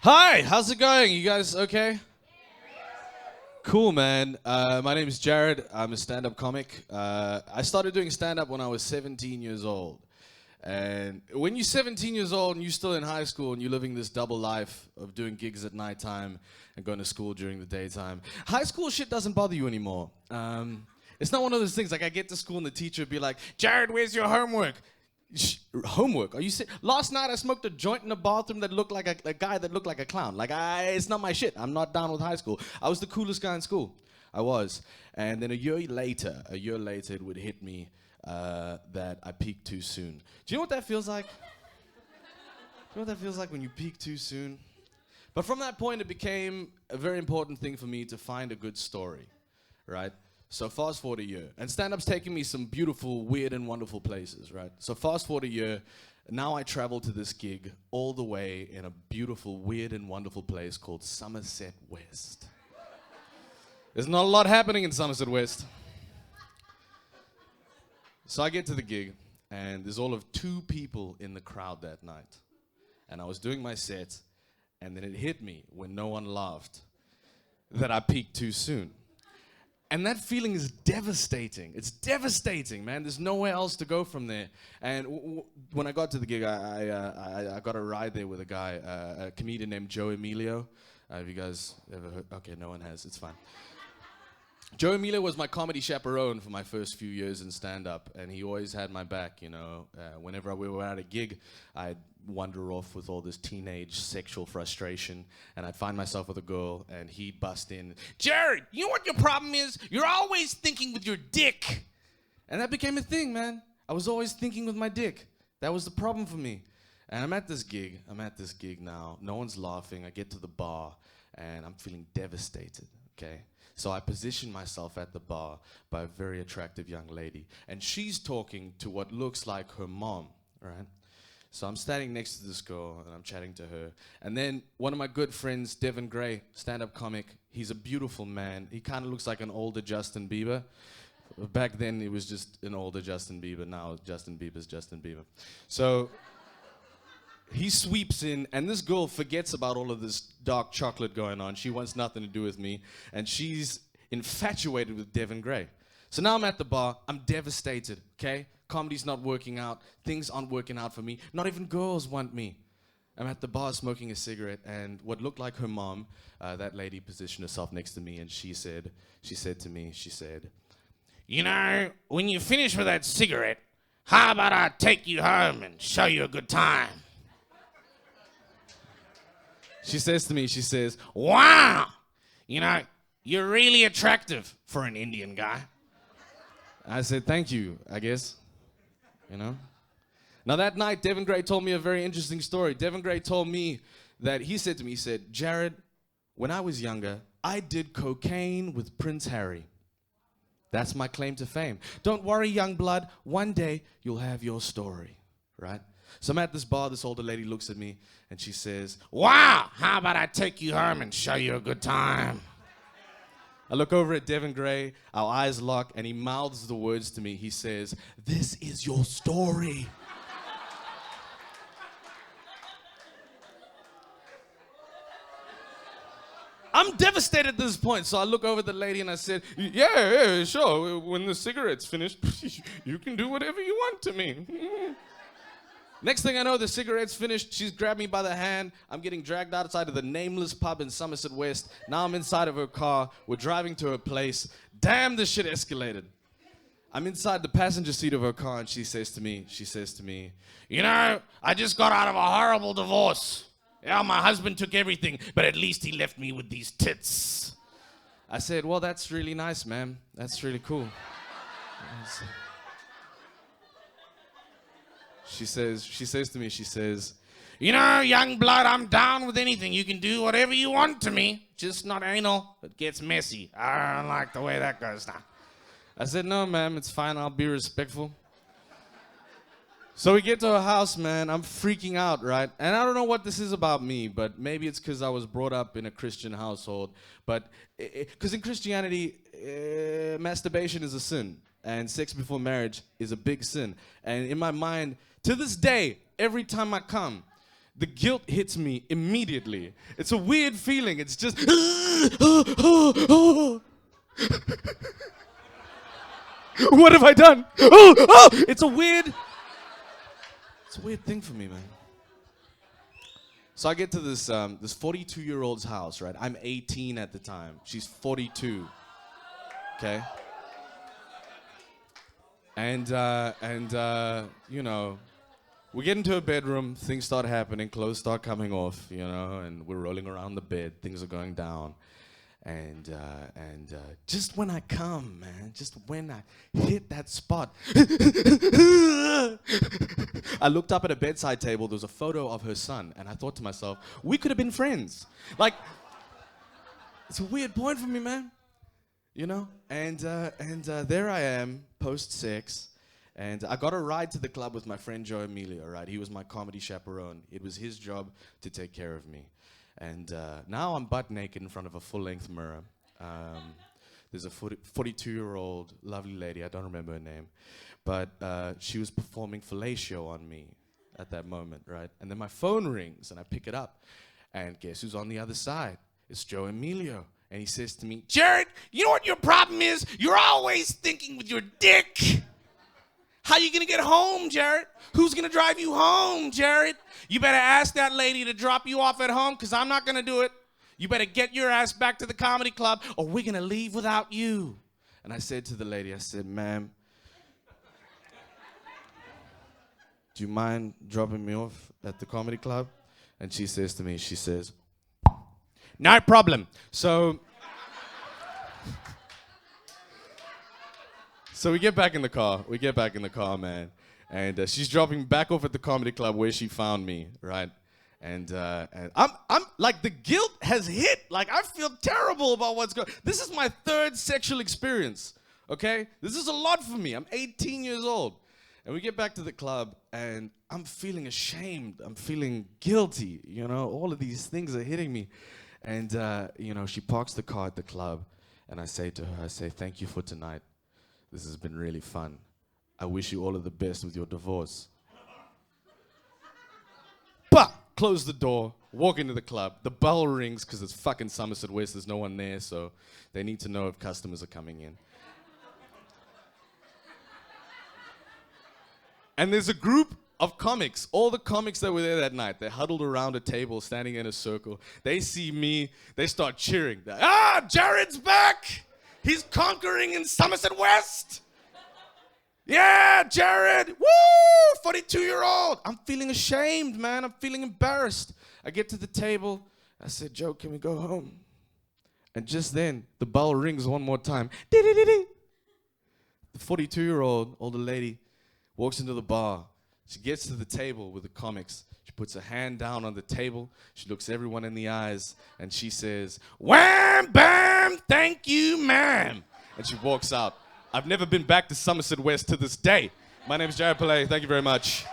Hi, how's it going? You guys okay? Cool, man. My name is Jaryd. I'm a stand-up comic. I started doing stand-up when I was 17 years old. And when you're 17 years old and you're still in high school and you're living this double life of doing gigs at nighttime and going to school during the daytime, high school shit doesn't bother you anymore. It's not one of those things like I get to school and the teacher would be like, Jaryd, where's your homework? Homework? Are you serious? Last night I smoked a joint in a bathroom that looked like a guy that looked like a clown. It's not my shit. I'm not down with high school. I was the coolest guy in school. I was. And then a year later, it would hit me that I peaked too soon. Do you know what that feels like? Do you know what that feels like when you peak too soon? But from that point, it became a very important thing for me to find a good story, right? So fast forward a year, and stand-up's taking me some beautiful, weird, and wonderful places, right? So fast forward a year, now I travel to this gig all the way in a beautiful, weird, and wonderful place called Somerset-West. There's not a lot happening in Somerset-West. So I get to the gig, and there's all of 2 people in the crowd that night. And I was doing my set, and then it hit me when no one laughed that I peaked too soon. And that feeling is devastating. It's devastating, man. There's nowhere else to go from there. And when I got to the gig, I got a ride there with a guy, a comedian named Joe Emilio. Have you guys ever heard? Okay, no one has. It's fine. Joe Emilio was my comedy chaperone for my first few years in stand-up, and he always had my back, you know. Whenever we were at a gig, I'd wander off with all this teenage sexual frustration, and I'd find myself with a girl, and he'd bust in, Jaryd, you know what your problem is? You're always thinking with your dick. And that became a thing, man. I was always thinking with my dick. That was the problem for me. And I'm at this gig now. No one's laughing. I get to the bar, and I'm feeling devastated, okay? So I position myself at the bar by a very attractive young lady. And she's talking to what looks like her mom, right? So I'm standing next to this girl, and I'm chatting to her. And then one of my good friends, Devin Gray, stand-up comic, he's a beautiful man. He kind of looks like an older Justin Bieber. Back then, it was just an older Justin Bieber. Now, Justin Bieber's Justin Bieber. So he sweeps in, and this girl forgets about all of this dark chocolate going on. She wants nothing to do with me, and she's infatuated with Devin Gray. So now I'm at the bar. I'm devastated, okay? Comedy's not working out. Things aren't working out for me. Not even girls want me. I'm at the bar smoking a cigarette, and what looked like her mom, that lady positioned herself next to me, and she said to me, you know, when you finish with that cigarette, how about I take you home and show you a good time? She says to me, wow, you know, you're really attractive for an Indian guy. I said, thank you, I guess, you know. Now that night, Devin Gray told me a very interesting story. Devin Gray told me that he said, Jaryd, when I was younger, I did cocaine with Prince Harry. That's my claim to fame. Don't worry, young blood, one day you'll have your story, right? So I'm at this bar, this older lady looks at me, and she says, wow, how about I take you home and show you a good time? I look over at Devin Gray, our eyes lock, and he mouths the words to me. He says, this is your story. I'm devastated at this point, so I look over at the lady and I said, yeah, sure, when the cigarette's finished, you can do whatever you want to me. Next thing I know, the cigarette's finished. She's grabbed me by the hand. I'm getting dragged outside of the nameless pub in Somerset-West. Now I'm inside of her car. We're driving to her place. Damn, this shit escalated. I'm inside the passenger seat of her car, and she says to me, you know, I just got out of a horrible divorce. Yeah, my husband took everything, but at least he left me with these tits. I said, well, that's really nice, ma'am. That's really cool. She says to me, you know, young blood, I'm down with anything. You can do whatever you want to me, just not anal. It gets messy. I don't like the way that goes now. I said, no, ma'am, it's fine. I'll be respectful. So we get to her house, man. I'm freaking out, right? And I don't know what this is about me, but maybe it's because I was brought up in a Christian household. But because in Christianity, masturbation is a sin. And sex before marriage is a big sin. And in my mind, to this day, every time I come, the guilt hits me immediately. It's a weird feeling. It's just, what have I done? It's a weird thing for me, man. So I get to this 42-year-old's house, right? I'm 18 at the time. She's 42. Okay? And you know, we get into her bedroom, things start happening, clothes start coming off, you know, and we're rolling around the bed, things are going down. And just when I come, man, just when I hit that spot, I looked up at a bedside table, there was a photo of her son, and I thought to myself, we could have been friends. Like, it's a weird point for me, man. You know? And there I am, post-sex, and I got a ride to the club with my friend Joe Emilio, right? He was my comedy chaperone. It was his job to take care of me. And now I'm butt naked in front of a full-length mirror. There's a 42-year-old lovely lady, I don't remember her name, but she was performing fellatio on me at that moment, right? And then my phone rings, and I pick it up, and guess who's on the other side? It's Joe Emilio. And he says to me, Jaryd, you know what your problem is? You're always thinking with your dick. How you gonna get home, Jaryd? Who's gonna drive you home, Jaryd? You better ask that lady to drop you off at home, because I'm not gonna do it. You better get your ass back to the comedy club, or we're gonna leave without you. And I said to the lady, I said, ma'am, do you mind dropping me off at the comedy club? And she says to me, she says, no problem. So we get back in the car. Man. And she's dropping me back off at the comedy club where she found me, right? And I'm like, the guilt has hit. Like, I feel terrible about what's going on. This is my third sexual experience, okay? This is a lot for me. I'm 18 years old. And we get back to the club, and I'm feeling ashamed. I'm feeling guilty, you know? All of these things are hitting me. And, you know, she parks the car at the club, and I say to her, thank you for tonight. This has been really fun. I wish you all of the best with your divorce. But close the door, walk into the club. The bell rings because it's fucking Somerset-West. There's no one there, so they need to know if customers are coming in. And there's a group of comics, all the comics that were there that night. They're huddled around a table, standing in a circle. They see me, they start cheering. Jaryd's back! He's conquering in Somerset-West! Yeah, Jaryd! Woo! 42-year-old! I'm feeling ashamed, man. I'm feeling embarrassed. I get to the table. I said, Joe, can we go home? And just then, the bell rings one more time. The 42-year-old older lady walks into the bar. She gets to the table with the comics. She puts her hand down on the table. She looks everyone in the eyes, and she says, wham, bam, thank you, ma'am. And she walks out. I've never been back to Somerset-West to this day. My name is Jaryd Pillay. Thank you very much.